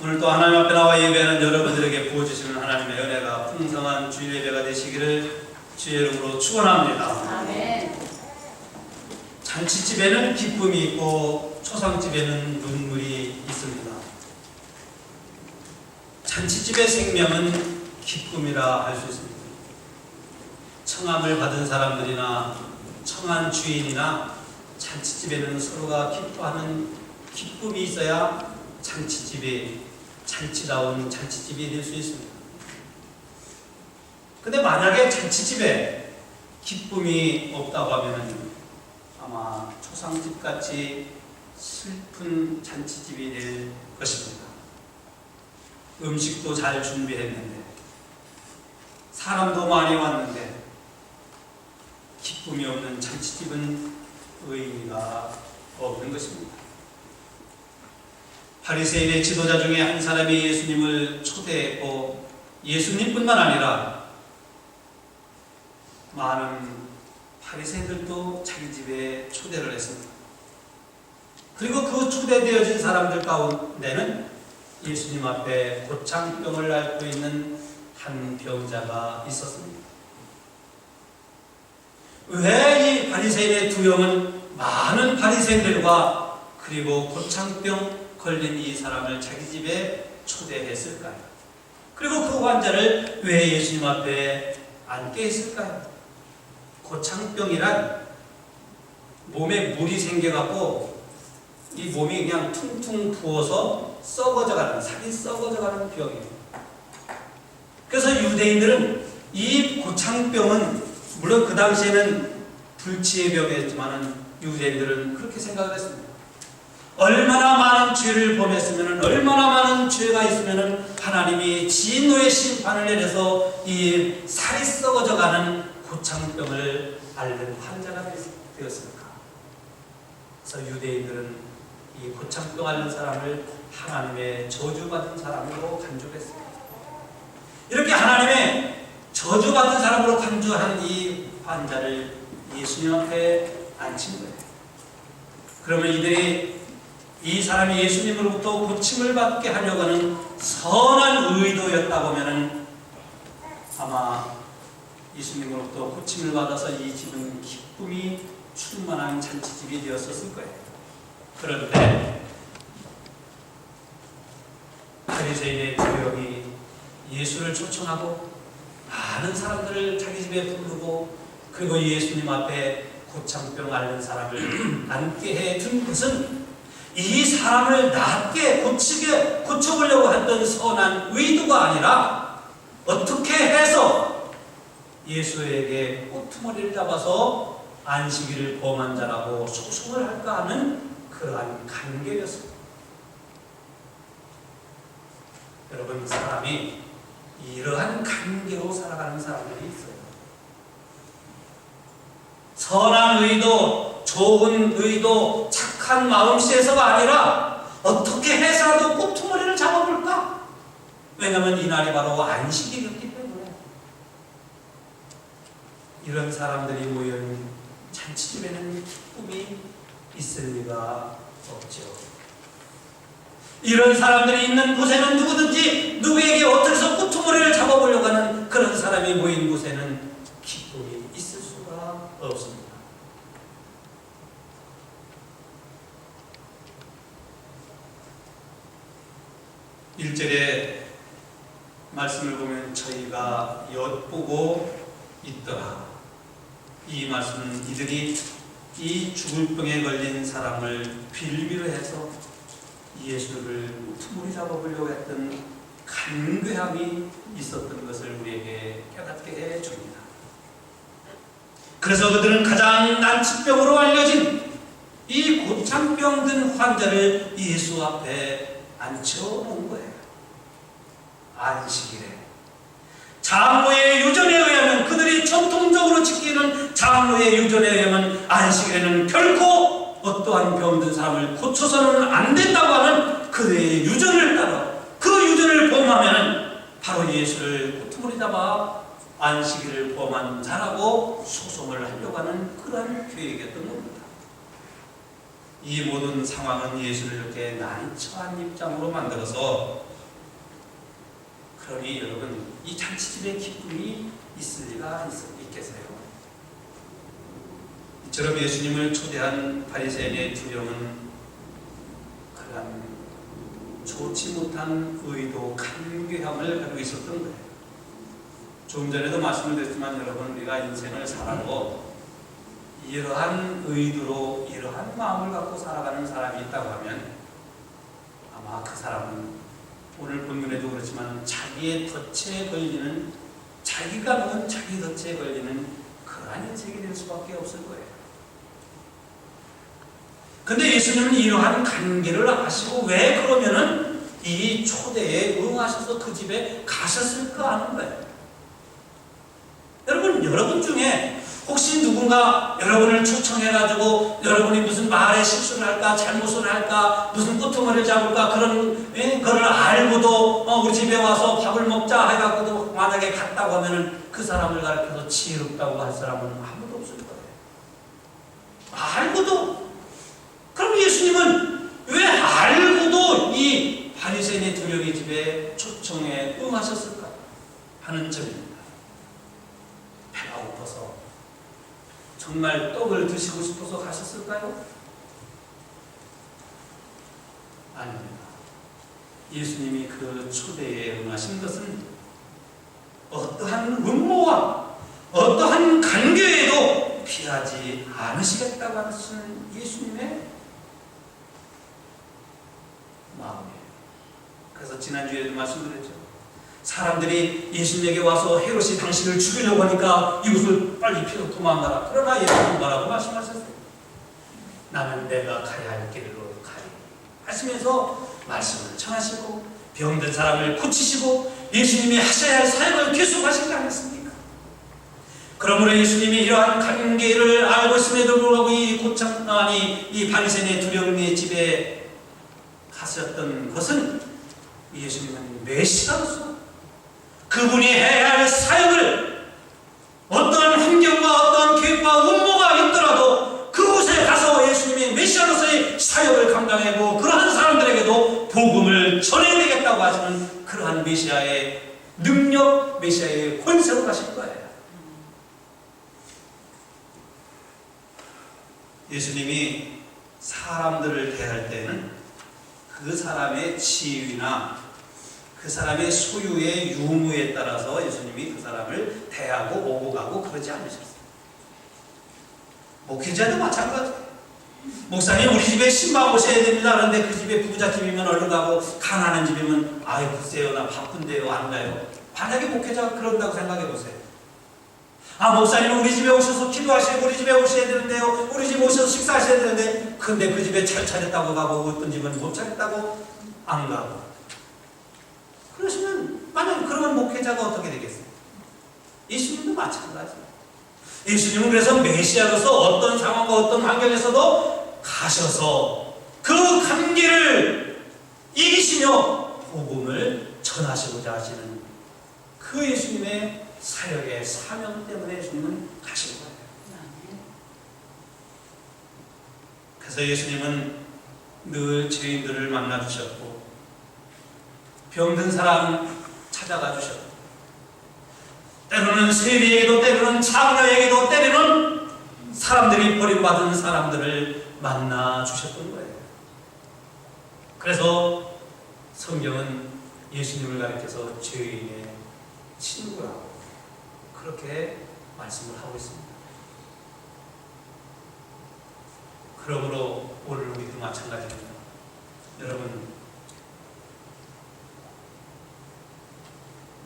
오늘 또 하나님 앞에 나와 예배하는 여러분들에게 부어주시는 하나님의 은혜가 풍성한 주일 예배가 되시기를 주의 이름으로 축원합니다. 아멘. 잔치집에는 기쁨이 있고 초상집에는 눈물이 있습니다. 잔치집의 생명은 기쁨이라 할 수 있습니다. 청함을 받은 사람들이나 청한 주인이나 잔치집에는 서로가 기뻐하는 기쁨이 있어야 잔치다운 잔치집이 될 수 있습니다. 근데 만약에 잔치집에 기쁨이 없다고 하면 아마 초상집같이 슬픈 잔치집이 될 것입니다. 음식도 잘 준비했는데 사람도 많이 왔는데 기쁨이 없는 잔치집은 의미가 없는 것입니다. 바리새인의 지도자 중에 한 사람이 예수님을 초대했고 예수님뿐만 아니라 많은 바리새인들도 자기 집에 초대를 했습니다. 그리고 그 초대되어진 사람들 가운데는 예수님 앞에 고창병을 앓고 있는 한 병자가 있었습니다. 왜 이 바리새인의 두 영은 많은 바리새인들과 그리고 고창병 걸린 이 사람을 자기 집에 초대했을까요? 그리고 그 환자를 왜 예수님 앞에 앉게 했을까요? 고창병이란 몸에 물이 생겨갖고 이 몸이 그냥 퉁퉁 부어서 썩어져가는, 살이 썩어져가는 병이에요. 그래서 유대인들은 이 고창병은 물론 그 당시에는 불치의 병이었지만 유대인들은 그렇게 생각을 했습니다. 얼마나 많은 죄를 범했으면, 얼마나 많은 죄가 있으면 하나님이 진노의 심판을 내려서 이 살이 썩어져가는 고창병을 앓는 환자가 되었습니까? 그래서 유대인들은 이 고창병 앓는 사람을 하나님의 저주받은 사람으로 간주했습니다. 이렇게 하나님의 저주받은 사람으로 간주한 이 환자를 예수님 앞에 앉힌 거예요. 그러면 이들이 이 사람이 예수님으로부터 고침을 받게 하려고 하는 선한 의도였다고 하면 아마 예수님으로부터 고침을 받아서 이 집은 기쁨이 충만한 잔치집이 되었었을 거예요. 그런데 바리새인의 두 영이 예수를 초청하고 많은 사람들을 자기 집에 부르고 그리고 예수님 앞에 고창병 앓는 사람을 앉게 해준 것은 이 사람을 낫게 고쳐보려고 했던 선한 의도가 아니라 어떻게 해서 예수에게 꼬투머리를 잡아서 안식일을 범한 자라고 소송을 할까 하는 그러한 관계였습니다. 여러분, 사람이 이러한 관계로 살아가는 사람들이 있어요. 선한 의도, 좋은 의도, 착한 마음씨에서가 아니라 어떻게 해서라도 꼬투머리를 잡아볼까? 왜냐하면 이날이 바로 안식일이었기 때문에. 이런 사람들이 모여있는 잔치집에는 기쁨이 있을 리가 없죠. 이런 사람들이 있는 곳에는 누구든지 누구에게 어떻게 해서 꼬투머리를 잡아보려고 하는 그런 사람이 모인 곳에는 기쁨이 있을 수가 없습니다. 1절에 말씀을 보면 저희가 엿보고 있더라. 이 말씀은 이들이 이 죽을 병에 걸린 사람을 빌미로 해서 예수를 꼬투머리 잡아보려고 했던 간괴함이 있었던 것을 우리에게 깨닫게 해줍니다. 그래서 그들은 가장 난치병으로 알려진 이 고창병 든 환자를 예수 앞에 앉혀놓은 거예요. 안식일에 장로의 유전에 의하면, 그들이 전통적으로 지키는 장로의 유전에 의하면 안식일에는 결코 어떠한 병든 사람을 고쳐서는 안 된다고 하는 그들의 유전을 따라 그 유전을 범하면 바로 예수를 꼬투머리 잡아 안식일을 범한 자라고 소송을 하려고 하는 그러한 계획이었던 겁니다. 이 모든 상황은 예수를 이렇게 난처한 입장으로 만들어서 그러니 여러분, 이 잔치집에 기쁨이 있을 리가 있겠어요? 이처럼 예수님을 초대한 바리새인의 두려움은 그런 좋지 못한 의도, 간교함을 가지고 있었던 거예요. 조금 전에도 말씀을 드렸지만 여러분, 우리가 인생을 살아도 이러한 의도로 이러한 마음을 갖고 살아가는 사람이 있다고 하면 아마 그 사람은 오늘 본문에도 그렇지만 자기의 덫에 걸리는, 자기가 먹은 자기 덫에 걸리는 그러한 인생이 될 수밖에 없을 거예요. 근데 예수님은 이러한 관계를 아시고 왜 그러면은 이 초대에 응하셔서 그 집에 가셨을까 하는 거예요. 여러분 중에 혹시 누군가 여러분을 초청해가지고 여러분이 무슨 말에 실수를 할까, 잘못을 할까, 무슨 끄트머리를 잡을까, 그런 거를 알고도 우리 집에 와서 밥을 먹자 해갖고도 만약에 갔다고 하면은 그 사람을 가르쳐서 지혜롭다고 할 사람은 아무도 없을 거예요. 알고도. 그럼 예수님은 왜 알고도 이 바리새인의 두령의 집에 초청에 응하셨을까 하는 점입니다. 배가 고파서 정말 떡을 드시고 싶어서 가셨을까요? 아닙니다. 예수님이 그 초대에 응하신 것은 어떠한 음모와 어떠한 간교에도 피하지 않으시겠다고 하시는 예수님의 마음이에요. 그래서 지난주에도 말씀드렸죠. 사람들이 예수님에게 와서 헤롯이 당신을 죽이려고 하니까 이 옷을 빨리 입혀서 도망가라. 그러나 예수님은 뭐라고 말씀하셨어요? 나는 내가 가야 할 길로 가리 하시면서 말씀을 전하시고 병든 사람을 고치시고 예수님이 하셔야 할 사역을 계속하시지 않았습니까? 그러므로 예수님이 이러한 관계를 알고 있음에도 불구하고 이 바리새인의 두령의 집에 가셨던 것은 예수님은 메시아로서 그분이 해야 할 사역을 어떠한 환경과 어떠한 계획과 음모가 있더라도 그곳에 가서 예수님이 메시아로서의 사역을 감당하고 그러한 사람들에게도 복음을 전해야 되겠다고 하시는 그러한 메시아의 능력, 메시아의 권세로 가신 거예요. 예수님이 사람들을 대할 때는 그 사람의 지위나 그 사람의 소유의 유무에 따라서 예수님이 그 사람을 대하고 오고 가고 그러지 않으셨어요. 목회자도 마찬가지예요. 목사님 우리 집에 10만 오셔야 됩니다. 그런데 그 집에 부부자집이면 얼른 가고 가난한 집이면 아이 글쎄요 나 바쁜데요 안 가요. 만약에 목회자가 그런다고 생각해 보세요. 목사님 우리 집에 오셔서 기도하시고 우리 집에 오셔야 되는데요. 우리 집에 오셔서 식사하셔야 되는데 근데 그 집에 잘 차렸다고 가고 어떤 집은 못 차렸다고 안 가고 그러시면 만약 그러면 목회자가 어떻게 되겠어요? 예수님도 마찬가지예요. 예수님은 그래서 메시아로서 어떤 상황과 어떤 환경에서도 가셔서 그 관계를 이기시며 복음을 전하시고자 하시는 그 예수님의 사역의 사명 때문에 예수님은 가신 거예요. 그래서 예수님은 늘 죄인들을 만나 주셨고 병든 사람 찾아가 주셨고 때로는 세리에게도 때로는 장녀에게도 때로는 사람들이 버림받은 사람들을 만나 주셨던 거예요. 그래서 성경은 예수님을 가리켜서 죄인의 친구라고 그렇게 말씀을 하고 있습니다. 그러므로 오늘 우리도 마찬가지입니다. 여러분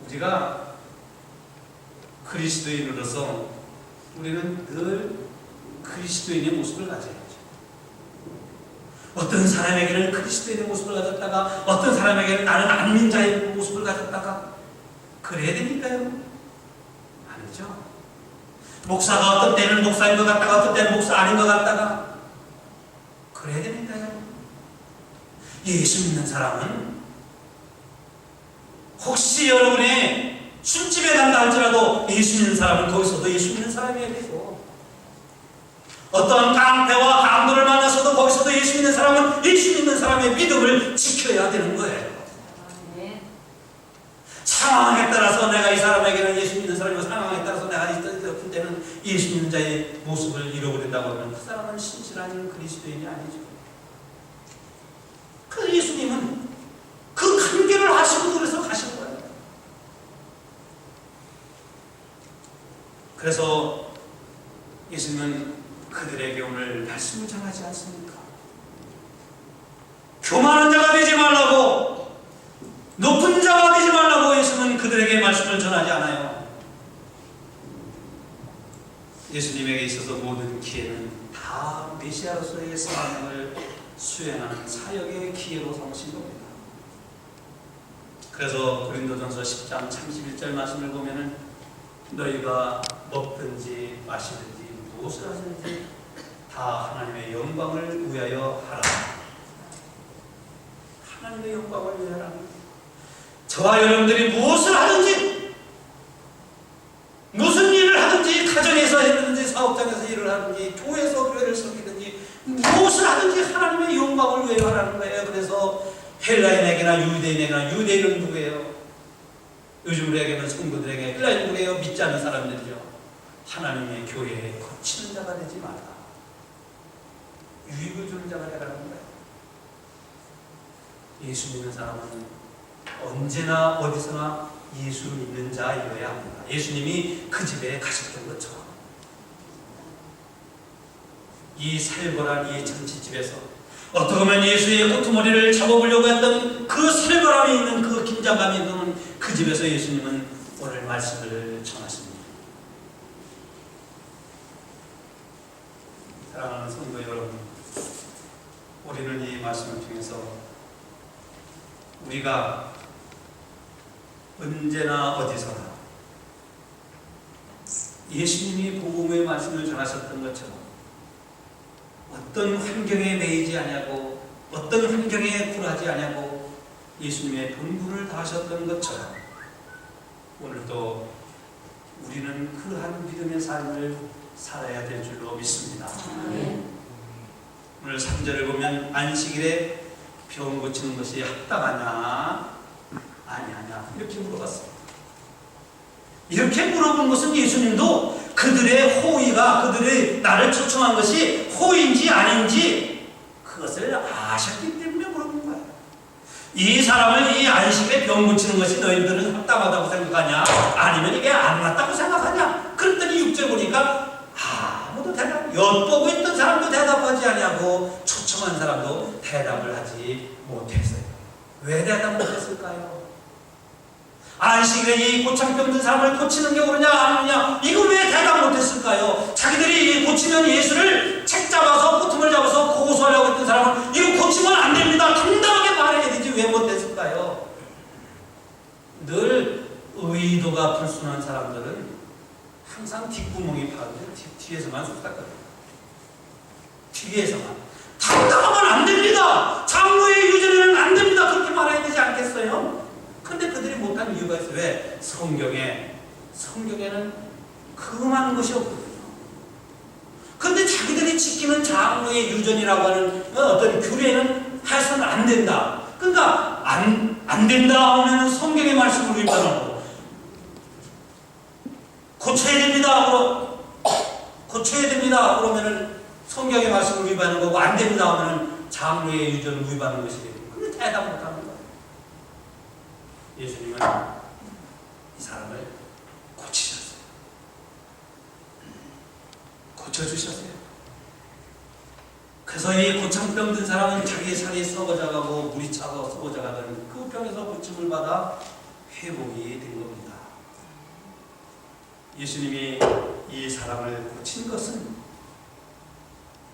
우리가 그리스도인으로서 우리는 늘 그리스도인의 모습을 가져야죠. 어떤 사람에게는 그리스도인의 모습을 가졌다가 어떤 사람에게는 나는 안민자의 모습을 가졌다가 그래야 됩니까요? 아니죠. 목사가 어떤 때는 목사인 것 같다가 어떤 때는 목사 아닌 것 같다가 그래야 됩니까요? 예수 믿는 사람은 혹시 여러분의 술집에 간다 할지라도 예수 믿는 사람은 거기서도 예수 믿는 사람이어야 되고 어떤 깡패와 강도를 만나서도 거기서도 예수 믿는 사람은 예수 믿는 사람의 믿음을 지켜야 되는 거예요. 상황에 따라서 내가 이 사람에게는 예수 믿는 사람이고 상황에 따라서 내가 어떤 때는 예수 믿는 자의 모습을 잃어버린다고 하면 그 사람은 신실한 그리스도인이 아니죠. 그래서 예수님은 그 관계를 하시고 그래서 가신 거예요. 그래서 예수님은 그들에게 오늘 말씀을 전하지 않습니까? 교만한 자가 되지 말라고, 높은 자가 되지 말라고 예수님은 그들에게 말씀을 전하지 않아요. 예수님에게 있어서 모든 기회는 다 메시아로서의 사명을 수행하는 사역의 기회로 삼으신 겁니다. 그래서 고린도전서 10장 31절 말씀을 보면은 너희가 먹든지 마시든지 무엇을 하든지 다 하나님의 영광을 위하여 하라. 하나님의 영광을 위하여. 저와 여러분들이 무엇을 하든지, 무슨 일을 하든지, 가정에서 하든지, 사업장에서 일을 하든지, 교회에서 교회를 섬기든지, 무엇을 하든지 하나님의 영광을 위하여 하라는 거예요. 그래서 헬라인에게나 유대인에게나, 유대인은 누구예요? 요즘 우리에게는 성도들에게 헬라인 누구예요? 믿지 않는 사람들이죠. 하나님의 교회에 거치는 자가 되지 마라. 유익을 주는 자가 되라는 거예요. 예수 믿는 사람은 언제나 어디서나 예수 믿는 자여야 합니다. 예수님이 그 집에 가셨던 것처럼. 이 살벌한 이 잔치집에서 어떻게 보면 예수의 꼬투머리를 잡아보려고 했던 그 살벌함이 있는 그 긴장감이 있는 그 집에서 예수님은 오늘 말씀을 전하십니다. 사랑하는 성도 여러분, 우리는 이 말씀을 통해서 우리가 언제나 어디서나 예수님이 복음의 말씀을 전하셨던 것처럼 어떤 환경에 매이지 아니하고 어떤 환경에 굴하지 아니하고 예수님의 본분을 다하셨던 것처럼 오늘도 우리는 그러한 믿음의 삶을 살아야 될 줄로 믿습니다. 오늘 3절을 보면 안식일에 병 고치는 것이 합당하냐 아니하냐 이렇게 물어봤습니다. 이렇게 물어본 것은 예수님도 그들의 호의가, 그들의 나를 초청한 것이 호의인지 아닌지 그것을 아셨기 때문에 물어본 거예요. 이 사람을 이 안식에 병 고치는 것이 너희들은 합당하다고 생각하냐 아니면 이게 안 맞다고 생각하냐. 그랬더니 6절 보니까 아무도 엿보고 있던 사람도 대답하지 아니하고 초청한 사람도 대답을 하지 못했어요. 왜 대답 못했을까요? 안식일에 이 고창병 든 사람을 고치는 게 옳으냐 아니냐 이거 왜 대답 못했을까요? 자기들이 고치면 예수를 책 잡아서 꼬투을 잡아서 고소하려고 했던 사람은 이거 고치면 안 됩니다 당당하게 말해야 되지 왜 못했을까요? 늘 의도가 불순한 사람들은 항상 뒷구멍이 파는데 뒤에서만 쏟았거든요. 뒤에서만 당당하면 안 됩니다. 장로의 유전에는 안 됩니다. 그렇게 말해야 되지 않겠어요? 근데 그들이 못한 이유가 있어요. 왜? 성경에는 그만한 것이 없거든요. 근데 자기들이 지키는 장로의 유전이라고 하는 어떤 규례는 해서는 안 된다. 그러니까 안 된다 하면 성경의 말씀을 위반하고 고쳐야 됩니다. 그러면은 성경의 말씀을 위반하는 거고 안 됩니다 하면은 장로의 유전을 위반하는 것이 됩니다. 근데 대답 못하는 거예요. 예수님은 이 사람을 고치셨어요. 고쳐주셨어요. 그래서 이 고창병 든 사람은 자기 살이 썩어져가고 물이 차고 썩어져가던 그 병에서 고침을 받아 회복이 된 겁니다. 예수님이 이 사람을 고친 것은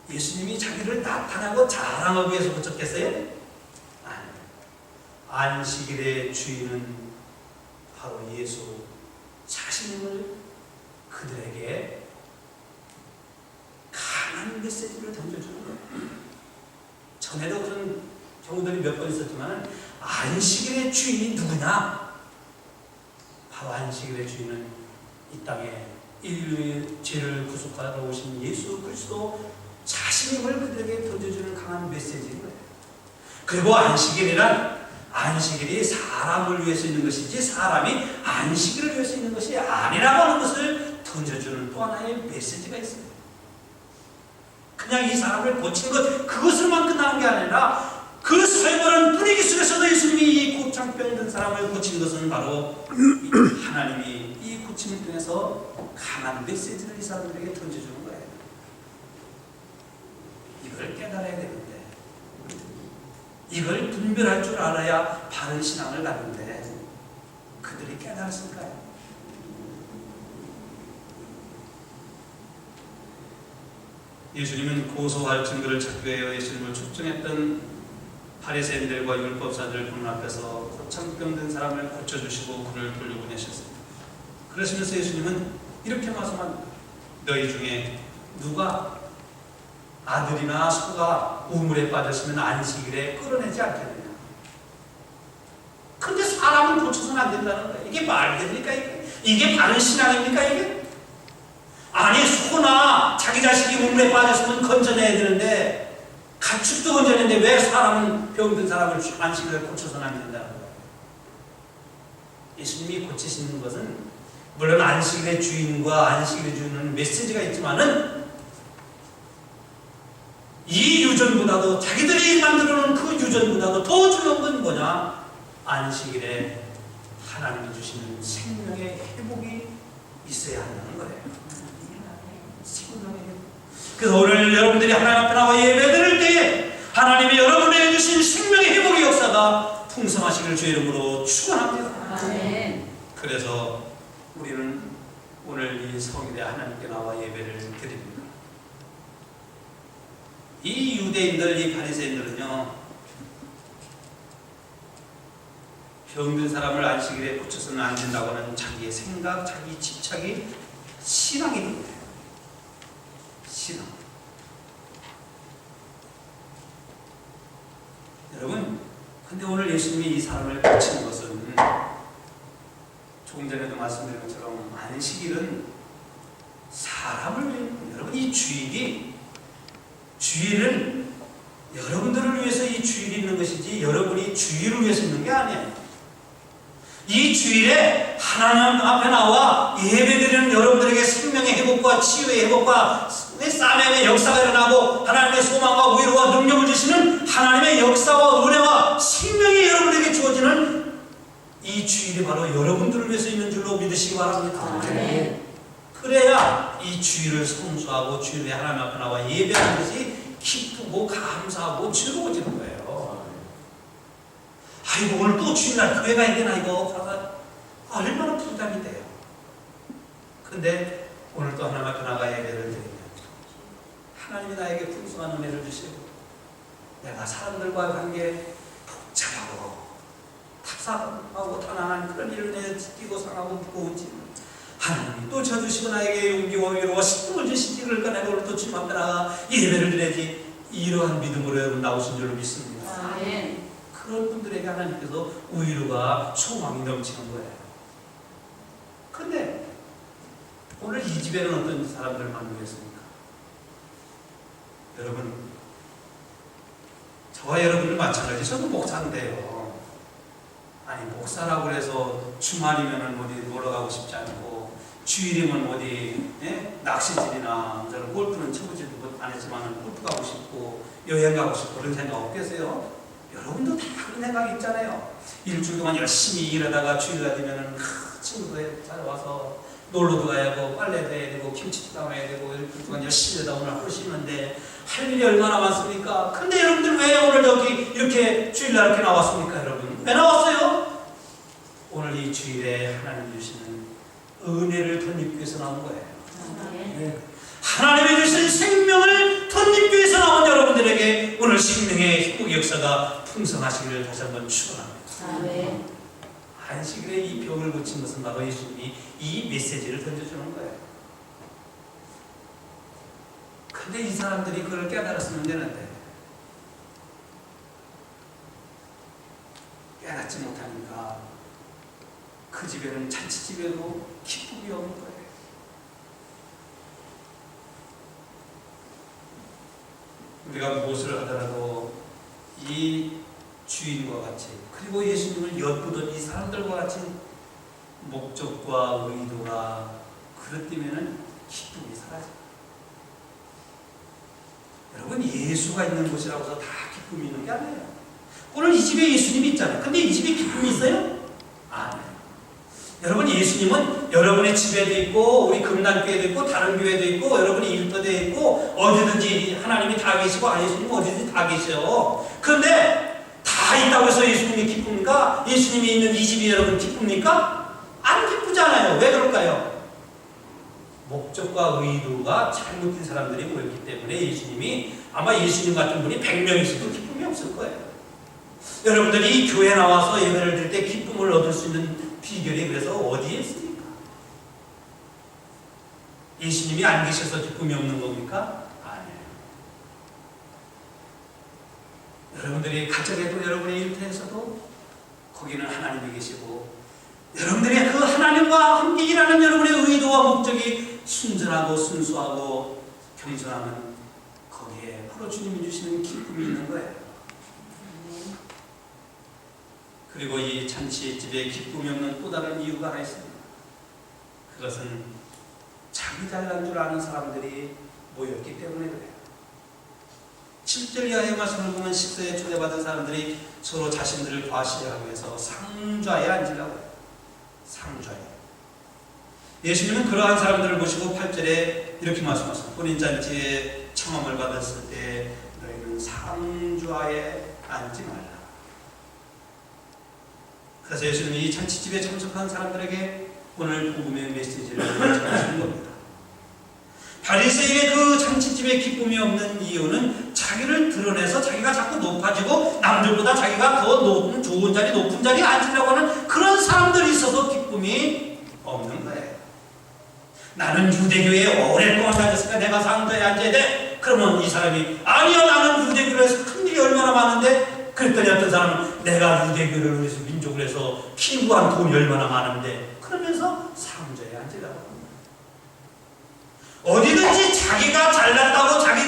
예수님이 자기를 나타나고 자랑하기 위해서 고쳤겠어요? 아니요. 안식일의 주인은 바로 예수 자신임을 그들에게 강한 메시지를 던져주는 거예요. 전에도 그런 경우들이 몇 번 있었지만 안식일의 주인이 누구냐? 바로 안식일의 주인은 이 땅에 인류의 죄를 구속하러 오신 예수 그리스도 자신임을 그들에게 던져주는 강한 메시지인 거예요. 그리고 안식일이란 안식일이 사람을 위해서 있는 것이지 사람이 안식일을 위해서 있는 것이 아니라고 하는 것을 던져주는 또 하나의 메시지가 있습니다. 그냥 이 사람을 고친 것, 그것으로만 끝나는 게 아니라 그 살벌한 분위기 속에서도 예수님이 이 고창병 든 사람을 고친 것은 바로 하나님이 이 고침을 통해서 강한 메시지를 이 사람들에게 던져주는 거예요. 이걸 깨달아야 되는데, 이걸 분별할 줄 알아야 바른 신앙을 갖는데 그들이 깨달았을까요? 예수님은 고소할 증거를 찾기 위해 예수님을 초청했던 바리새인들과 율법사들 분 앞에서 고창병 든 사람을 고쳐주시고 그를 돌려보내셨습니다. 그러시면서 예수님은 이렇게 말씀합니다. 너희 중에 누가 아들이나 소가 우물에 빠졌으면 안식일에 끌어내지 않겠느냐. 근데 사람은 고쳐서는 안 된다는 거예요. 이게 말이 됩니까? 이게 바른 신앙입니까? 이게? 아니, 소나 자기 자식이 우물에 빠졌으면 건져내야 되는데, 가축도 건져내는데 왜 사람은, 병든 사람을 안식일에 고쳐서는 안 된다는 거예요. 예수님이 고치시는 것은 물론 안식일의 주인과 안식일을 주는 메시지가 있지만은 이 유전보다도, 자기들이 만들어 놓은 그 유전보다도 더 중요한 건 뭐냐? 안식일에 하나님이 주시는 생명의 회복이 있어야 한다는 거예요. 생명의 회복. 그래서 오늘 여러분들이 하나님 앞에 나와 예배드릴 때에 하나님이 여러분에게 주신 생명의 회복의 역사가 풍성하시기를 주의 이름으로 축원합니다. 아멘. 그래서 우리는 오늘 이 성일에 하나님께 나와 예배를 드립니다. 이 유대인들, 이 바리새인들은요, 병든 사람을 안식일에 고쳐서는 안 된다고 하는 자기의 생각, 자기 집착이 신앙이 된 거예요. 신앙. 여러분, 근데 오늘 예수님이 이 사람을 고친 것은 조금 전에도 말씀드린 것처럼 안식일은 사람을 위해, 여러분, 이 주일은 여러분들을 위해서 이 주일이 있는 것이지 여러분이 주일을 위해서 있는 게 아니에요. 이 주일에 하나님 앞에 나와 예배드리는 여러분들에게 생명의 회복과 치유의 회복과 싸움의 역사가 일어나고 하나님의 소망과 위로와 능력을 주시는 하나님의 역사와 은혜와 생명이 여러분에게 주어지는 이 주일이 바로 여러분들을 위해서 있는 줄로 믿으시기 바랍니다. 네. 그래야 이 주일을 성수하고 주일에 하나님 앞에 나와 예배하는 것이 기쁘고 감사하고 즐거워지는 거예요. 아이고, 오늘 또 주일날 교회 가야 되나 이거 얼마나 부담이 돼요. 근데 오늘 또 하나님 앞에 나가 예배를 드리면 하나님이 나에게 풍성한 은혜를 주시고 내가 사람들과의 관계 복잡하고 탑사하고 탄환한 그런 일을 뛰고 상하고 무거운지 하나님이 또 저주시고 나에게 용기와 위로와 신통을 주시지. 그러니까 내가 오늘 또 주님 앞에 나가 예배를 드려야지. 이러한 믿음으로 여러분 나오신 줄로 믿습니다. 아멘. 그런 분들에게 하나님께서 위로가 소망이 넘치는 거예요. 근데 오늘 이 집에는 어떤 사람들을 만나겠습니까? 여러분, 저와 여러분은 마찬가지. 저도 목사인데요. 아니, 목사라고 해서 주말이면 어디 놀러 가고 싶지 않고 주일이면 어디 낚시질이나 저는 골프는 쳐보지도 안 했지만 골프 가고 싶고 여행 가고 싶고 그런 생각 없겠어요? 여러분도 다 그런 생각 있잖아요. 일주일 동안 열심히 일하다가 주일날 되면 친구들 찾아와서 놀러도 가야 하고 빨래도 해야 되고 김치도 담아야 되고 일주일 동안 열심히 하다 오늘 하루 쉬는데 할 일이 얼마나 많습니까? 근데 여러분들 왜 오늘 여기 이렇게 주일날 이렇게 나왔습니까? 여러분 왜 나왔어요? 오늘 이 주일에 하나님 주시는 은혜를 덧입기 위해서 나온 거예요. 아멘. 하나님이 주신 생명을 덧입기 위해서 나온 여러분들에게 오늘 생명의 회복의 역사가 풍성하시기를 다시 한번 축원합니다. 아멘. 안식일에 이 병을 고친 것은 바로 예수님이 이 메시지를 던져주는 거예요. 근데 이 사람들이 그걸 깨달았으면 되는데 깨닫지 못하니까 그 집에는 잔치집에도 기쁨이 없는 거예요. 우리가 무엇을 하더라도 이 주인과 같이, 그리고 예수님을 엿보던 이 사람들과 같이 목적과 의도가 그릇되면은 기쁨이 사라져요. 여러분, 예수가 있는 곳이라고서 다 기쁨이 있는 게 아니에요. 오늘 이 집에 예수님이 있잖아요. 근데 이 집에 기쁨이 있어요? 아니에요. 여러분, 예수님은 여러분의 집에도 있고, 우리 금단교회도 있고, 다른 교회도 있고, 여러분의 일터에 있고, 어디든지 하나님이 다 계시고, 예수님은 어디든지 다 계셔. 그런데 다 있다고 해서 예수님이 기쁩니까? 예수님이 있는 이 집이 여러분 기쁩니까? 안 기쁘잖아요. 왜 그럴까요? 목적과 의도가 잘못된 사람들이 모였기 때문에 예수님이, 아마 예수님 같은 분이 100명 있어도 기쁨이 없을 거예요. 여러분들이 교회 나와서 예배를 드릴 때 기쁨을 얻을 수 있는 비결이 그래서 어디에 있습니까? 예수님이 안 계셔서 기쁨이 없는 겁니까? 아니에요. 여러분들이 가정에도, 여러분의 일터에서도 거기는 하나님이 계시고, 여러분들이 그 하나님과 함께 일하는 여러분의 의도와 목적이 순전하고 순수하고 겸손하면 거기에 바로 주님이 주시는 기쁨이 있는 거예요. 그리고 이 잔치집에 기쁨이 없는 또 다른 이유가 하나 있습니다. 그것은 자기 잘난 줄 아는 사람들이 모였기 때문에 그래요. 7절 이하의 말씀을 보면 식사에 초대받은 사람들이 서로 자신들을 과시하기 위해서 상좌에 앉으라고 해요. 상좌에. 예수님은 그러한 사람들을 보시고 8절에 이렇게 말씀하셨습니다. 혼인잔치에 청함을 받았을 때 너희는 상좌에 앉지 말라. 그래서 예수님이 이 잔치집에 참석한 사람들에게 오늘 복음의 메시지를 전하시는 겁니다. 바리새인의 그 잔치집에 기쁨이 없는 이유는 자기를 드러내서 자기가 자꾸 높아지고 남들보다 자기가 더 높은 좋은 자리, 높은 자리에 앉으려고 하는 그런 사람들이 있어서 기쁨이 없는 거예요. 나는 유대교에 오랫동안 다녔으니까 내가 상자에 앉아야 돼. 그러면 이 사람이 아니요, 나는 유대교에서 큰 일이 얼마나 많은데. 그랬더니 어떤 사람은 내가 유대교를 위해서 민족을 해서 피부한 돈이 얼마나 많은데, 그러면서 상자에 앉으라고 합니다. 어디든지 자기가 잘났다고 자기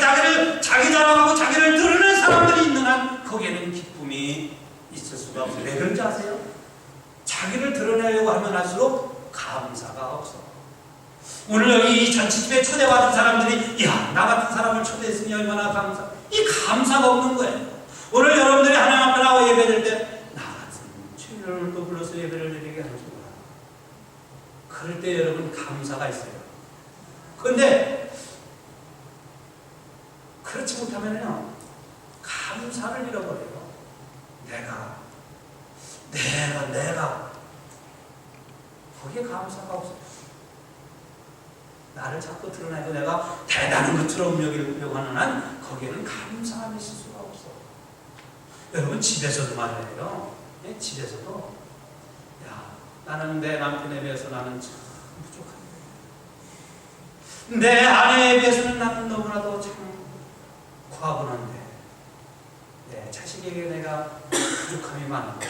자랑하고 자기를 드러낸 사람들이 있는 한 거기에는 기쁨이 있을 수가 없어요. 왜 그런지 아세요? 자기를 드러내려고 하면 할수록 감사가 없어. 오늘 여기 이 잔치집에 초대받은 사람들이 야, 나 같은 사람을 초대했으니 얼마나 감사. 이 감사가 없는 거예요. 오늘 여러분들이 하나님 앞에 나와 예배드릴 때 나 같은 주인을 또 불러서 예배를 드리게 하는 거야. 그럴 때 여러분 감사가 있어요. 그런데 그렇지 못하면요 감사를 잃어버려요. 내가 거기에 감사가 없어요. 나를 자꾸 드러내고 내가 대단한 것처럼 여기려고 하는 한 거기에는 감사함이 있을 수가 없어. 여러분 집에서도 말이에요. 집에서도 야, 나는 내 남편에 비해서 나는 참 부족한데, 내 아내에 비해서는 나는 너무나도 참 과분한데, 내 자식에게 내가 부족함이 많은 거야.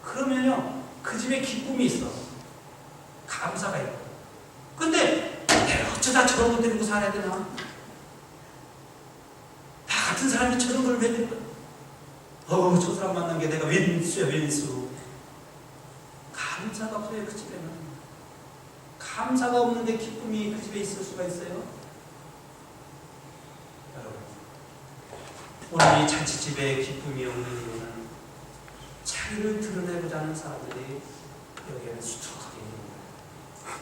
그러면요 그 집에 기쁨이 있어. 감사가 있고. 근데 내가 어쩌다 저런 거 데리고 살아야 되나? 나 같은 사람이 저런 걸 왜 데리고, 저 사람 만난 게 내가 웬수야 웬수. 감사가 없어요. 그 집에는 감사가 없는데 기쁨이 그 집에 있을 수가 있어요? 여러분, 오늘 이 잔치집에 기쁨이 없는 이유는 자기를 드러내고자 하는 사람들이 여기에는 수척하게 있는 거예요.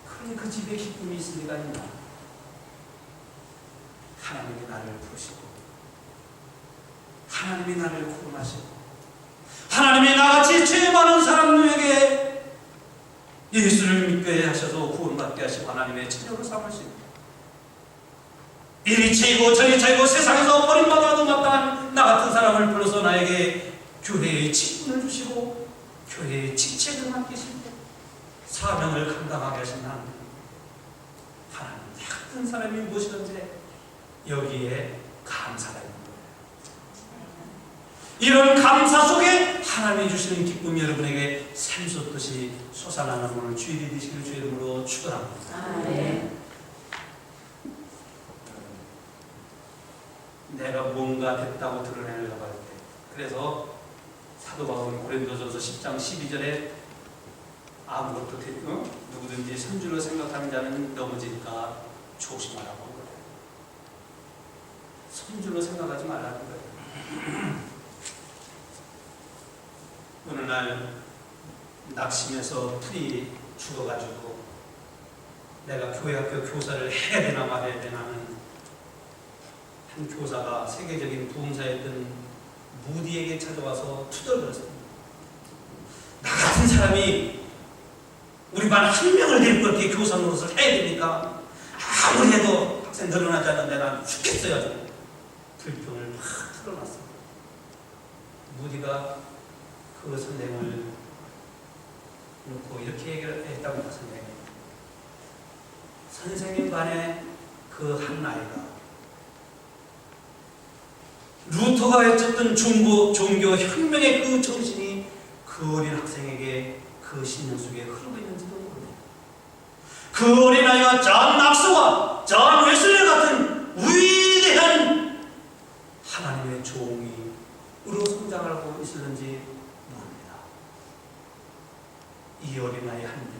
그러니 그 집에 기쁨이 있을 리가 있나? 하나님이 나를 부르시고, 하나님이 나를 구원하시고, 하나님이 나같이 죄 많은 사람에게 예수를 믿게 하셔서 구원받게 하시고 하나님의 자녀로 삼으시고, 이리 치이고 저리 치이고 세상에서 버림받아도 마땅한 나 같은 사람을 불러서 나에게 교회의 직분을 주시고 교회의 직책을 맡기시고 사명을 감당하게 하신 하나님, 하나님 같은 사람이 무엇이든지 여기에 감사가 있는 거예요. 이런 감사 속에 하나님이 주시는 기쁨이 여러분에게 샘솟듯이 솟아나는 오늘 주일이 되시길 주의 이름으로 축원합니다. 뭔가 됐다고 드러내려고 할 때, 그래서 사도 바울은 고린도전서 10장 12절에 아무것도 누구든지 선줄로 생각하는 자는 넘어질까 조심하라고 한 거예요. 선줄로 생각하지 말라는 거예요. 어느 날 낙심해서 풀이 죽어가지고 내가 교회학교 교사를 해야 되나 말아야 되나 하는 한 교사가 세계적인 부흥사였던 무디에게 찾아와서 투덜거렸습니다. 나 같은 사람이 우리 반 한 명을 데리고 이렇게 교사 노릇을 해야 됩니까? 아무리 해도 학생 늘어나지 않는데 난 죽겠어요. 불평을 막 털어놨어요. 무디가 그 선생을 놓고 이렇게 얘기를 했답니다. 선생님 반에 그 한 아이가 루터가 외쳤던 종교 혁명의 그 정신이 그 어린 학생에게 그 신령 속에 흐르고 있는지도 모릅니다. 그 어린 아이가 존 낙스와 존 웨슬리 같은 위대한 하나님의 종이로 성장하고 있었는지 모릅니다. 이 어린 아이 한 명이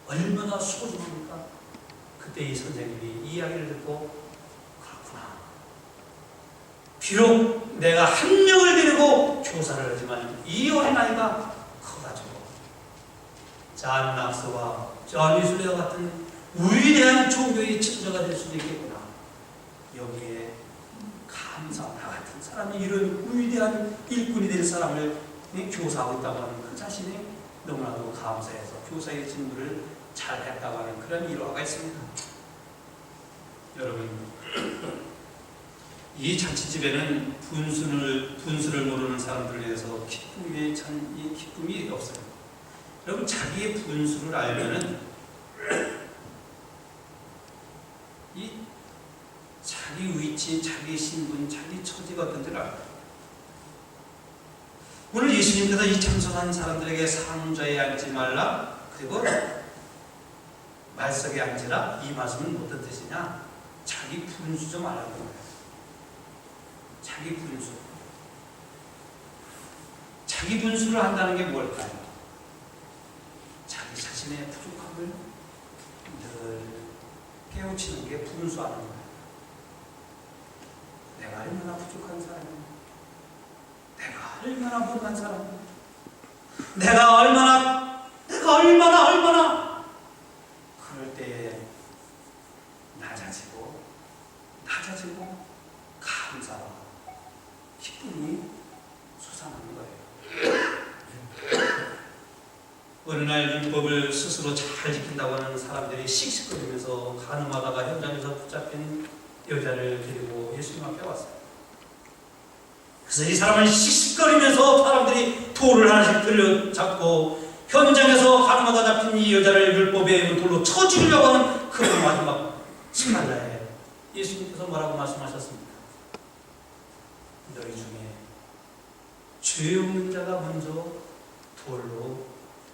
얼마나 소중합니까? 그때 이 선생님이 이 이야기를 듣고, 그렇구나, 비록 내가 한 명을 데리고 교사를 하지만 이 어린아이가 커가지고 존 낙스와 존 웨슬리 같은 위대한 종교의 천자가 될 수도 있겠구나. 여기에 감사, 나 같은 사람이 이런 위대한 일꾼이 될 사람을 교사하고 있다고 하는 그 자신이 너무나도 감사해서 교사의 직무를 잘 했다고 하는 그런 일화가 있습니다. 여러분, 이 잔치집에는 분수를 모르는 사람들을 위해서 기쁨이 없어요. 여러분, 자기의 분수를 알면은 이 자기 위치, 자기 신분, 자기 처지가 어떤지를 알아요. 오늘 예수님께서 이 참석한 사람들에게 상좌에 앉지 말라, 그리고 말석에 앉으라, 이 말씀은 어떤 뜻이냐? 자기 분수 좀 알아보는 거예요. 자기 분수. 자기 분수를 한다는 게 뭘까요? 자기 자신의 부족함을 늘 깨우치는 게 분수하는 거예요. 내가 얼마나 부족한 사람이야. 내가 얼마나 못난 사람이야. 내가 얼마나 그럴 때에 낮아지고 감사와 기쁨이 솟아나는 거예요. 어느 날 율법을 스스로 잘 지킨다고 하는 사람들이 씩씩거리면서 가늠하다가 현장에서 붙잡힌 여자를 데리고 예수님 앞에 왔어요. 그래서 이 사람은 씩씩거리면서 사람들이 돌을 하나씩 들려잡고 현장에서 가늠하다 잡힌 이 여자를 율법의 돌로 쳐 죽이려고 하는 그런 마지막 찰나에 예수님께서 뭐라고 말씀하셨습니까? 너희 중에 죄 없는 자가 먼저 돌로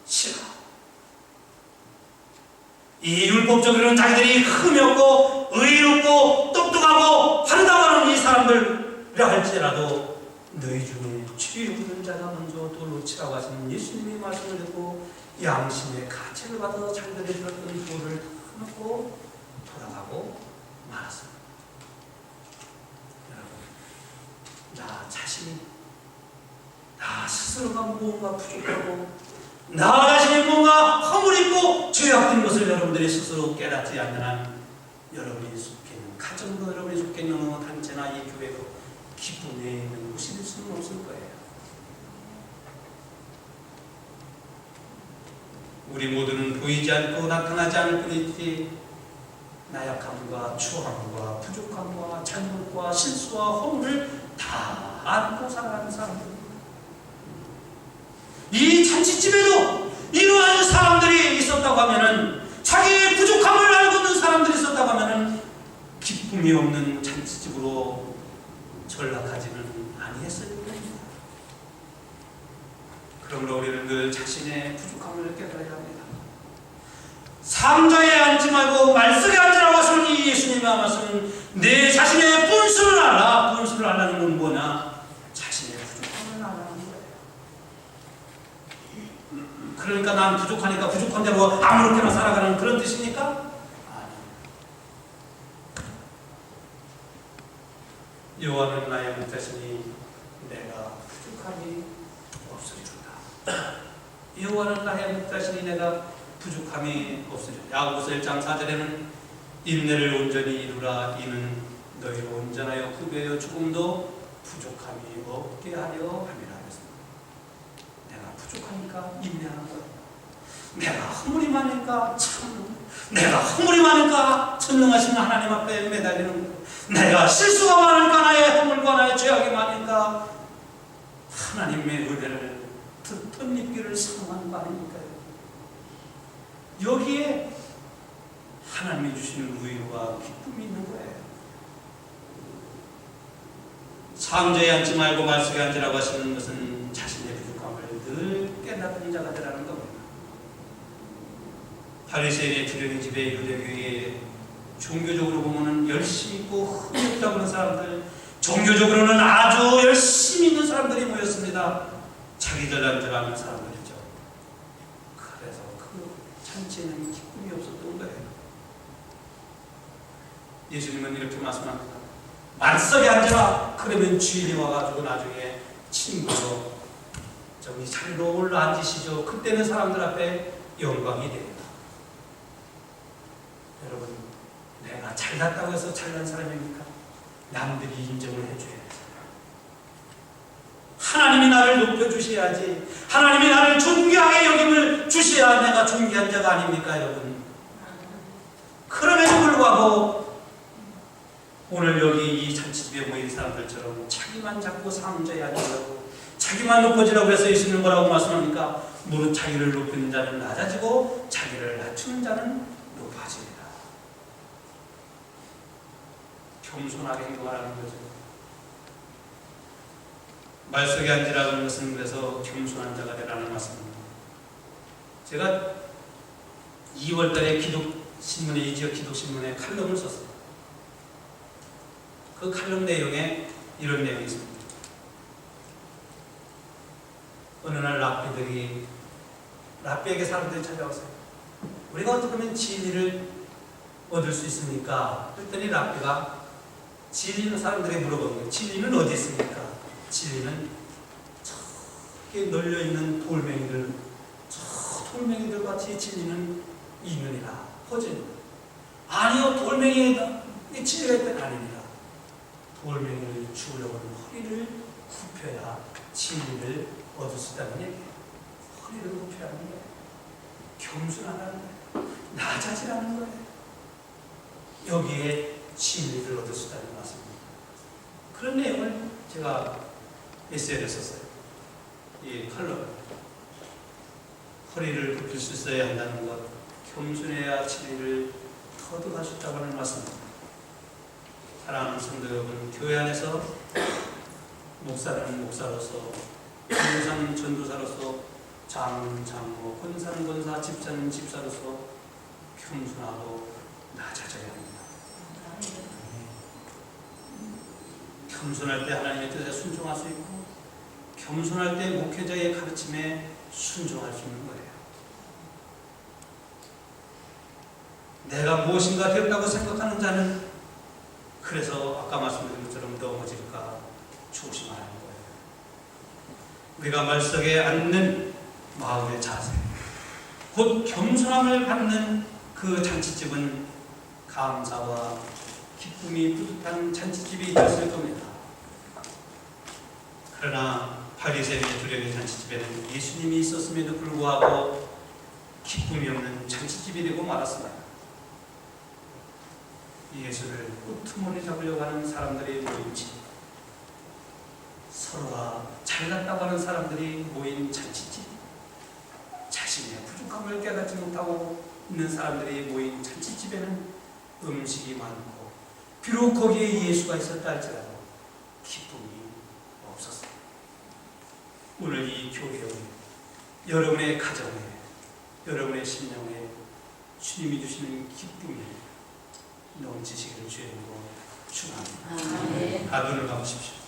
치라. 이 율법적으로는 자기들이 흠이 없고 의롭고 똑똑하고 바르다고 하는 이 사람들이라 할지라도 너희 중에 죄 없는 자가 먼저 돌로 치라고 하시는 예수님의 말씀을 듣고 양심의 가책을 받아서 자기들이 들었던 돌을 놓고 돌아가고 말았습니다. 여러분, 나 자신이, 나 스스로가 무언가 부족하고 나 자신이 뭔가 허물 있고 죄악된 것을 여러분들이 스스로 깨닫지 않는 한 여러분이 속해 있는 가정도, 여러분이 속해 있는 어느 단체나 이 교회도 기쁨에 있는 곳이 될 수는 없을 거예요. 우리 모두는 보이지 않고 나타나지 않을 뿐이지 나약함과 추함과 부족함과 잘못과 실수와 허물을 다 안고 살아가는 사람들. 이 잔치집에도 이러한 사람들이 있었다고 하면은, 자기의 부족함을 알고 있는 사람들이 있었다고 하면은 기쁨이 없는 잔치집으로 전락하지는 아니했을 겁니다. 그러므로 우리는 늘 자신의 부족함을 깨달아야 합니다. 상자에 앉지 말고 말석에 앉으라고 하시는 이 예수님의 말씀은 내 자신의 분수를 알아. 점수를 하려는 건 뭐냐? 자신의 부족함을 알아는 거예요. 그러니까 난 부족하니까 부족한 대로 아무렇게나 살아가는 그런 뜻입니까? 아니. 여호와는 나의 목자시니 내가 부족함이 없으리로다. 여호와는 나의 목자시니 내가 부족함이 없으리로다. 야고보서 1장 4절에는 인내를 온전히 이루라. 이는 너희로 온전하여 구비하여 조금도 부족함이 없게 하려 함이라. 내가 부족하니까 인내하는 거예요. 내가 허물이 많으니까 내가 허물이 많으니까 전능하신 하나님 앞에 매달리는 거예요. 내가 실수가 많으니까 나의 허물과 나의 죄악이 많으니까 하나님의 은혜를 덧입기를 사모하는 거 아닙니까? 여기에 하나님이 주시는 의와 기쁨이 있는 거예요. 상자에 앉지 말고 말씀에 앉으라고 하시는 것은 자신의 부족함을 늘 깨닫는 자가 되라는 겁니다. 바리새인의 두려운 집에 유대교회에 종교적으로 보면은 열심히 있고 흥이 없다고 하는 사람들, 종교적으로는 아주 열심히 있는 사람들이 모였습니다. 자기 잘난 줄 아는 사람들이죠. 그래서 그 잔치에는 기쁨이 없었던 거예요. 예수님은 이렇게 말씀합니다. 만석에 앉아라. 그러면 주인이 와가지고 나중에 친구로 저기 자리로 올라앉으시죠. 그때는 사람들 앞에 영광이 됩니다. 여러분, 내가 잘났다고 해서 잘난 사람입니까? 남들이 인정을 해줘야 돼요. 하나님이 나를 높여주셔야지. 하나님이 나를 존귀하게 여김을 주셔야 내가 존귀한 자가 아닙니까, 여러분? 그럼에도 불구하고 오늘 여기 이 잔치집에 모인 사람들처럼 자기만 자꾸 상자에 앉으려고 자기만 높아지라고 해서 예수님은 뭐라고 말씀합니까? 무릇 자기를 높이는 자는 낮아지고 자기를 낮추는 자는 높아집니다. 겸손하게 행동하라는 거죠. 말석에 앉으라고 하는 것은 그래서 겸손한 자가 되라는 말씀입니다. 제가 2월달에 기독신문에, 이 지역 기독신문에 칼럼을 썼어요. 그 칼럼 내용에 이런 내용이 있습니다. 어느 날 랍비에게 사람들이 찾아왔어요. 우리가 어떻게 하면 진리를 얻을 수 있습니까? 그랬더니 랍비가 진리는 사람들이 물어보는 거예요. 진리는 어디 있습니까? 진리는 저기 널려있는 돌멩이들, 저 돌멩이들 같이 진리는 있느니라. 허전. 아니요, 돌멩이에다 진리가 있다는 아닙니다. 돌멩이를 주우려고 하는 허리를 굽혀야 진리를 얻을 수 있다는 얘기예요. 허리를 굽혀야 하는 거예요. 겸손하다는 거예요. 낮아지라는 거예요. 여기에 진리를 얻을 수 있다는 말씀입니다. 그런 내용을 제가 에세이를 썼어요. 이 칼럼. 허리를 굽힐 수 있어야 한다는 것, 겸손해야 진리를 터득할 수 있다고 하는 말씀입니다. 사랑하는 성도 여러분, 교회 안에서 목사는 목사로서, 전도사는 전도사로서, 장은 장로, 권사는 권사, 집사는 집사로서 겸손하고 낮아져야 합니다. 겸손할 때 하나님의 뜻에 순종할 수 있고, 겸손할 때 목회자의 가르침에 순종할 수 있는 거예요. 내가 무엇인가 되었다고 생각하는 자는 그래서 아까 말씀드린 것처럼 넘어질까 조심하는 거예요. 우리가 말석에 앉는 마음의 자세, 곧 겸손함을 갖는 그 잔치집은 감사와 기쁨이 뿌듯한 잔치집이 되었을 겁니다. 그러나 바리새인의 두려움의 잔치집에는 예수님이 있었음에도 불구하고 기쁨이 없는 잔치집이 되고 말았습니다. 예수를 끄트머리 잡으려고 하는 사람들이 모인 집, 서로가 잘났다고 하는 사람들이 모인 잔치집, 자신의 부족함을 깨닫지 못하고 있는 사람들이 모인 잔치집에는 음식이 많고 비록 거기에 예수가 있었다 할지라도 기쁨이 없었습니다. 오늘 이 교회에, 여러분의 가정에, 여러분의 심령에 주님이 주시는 기쁨이 넘치시기를 주의 이름으로 축원합니다. 아멘. 하늘을 가보십시오.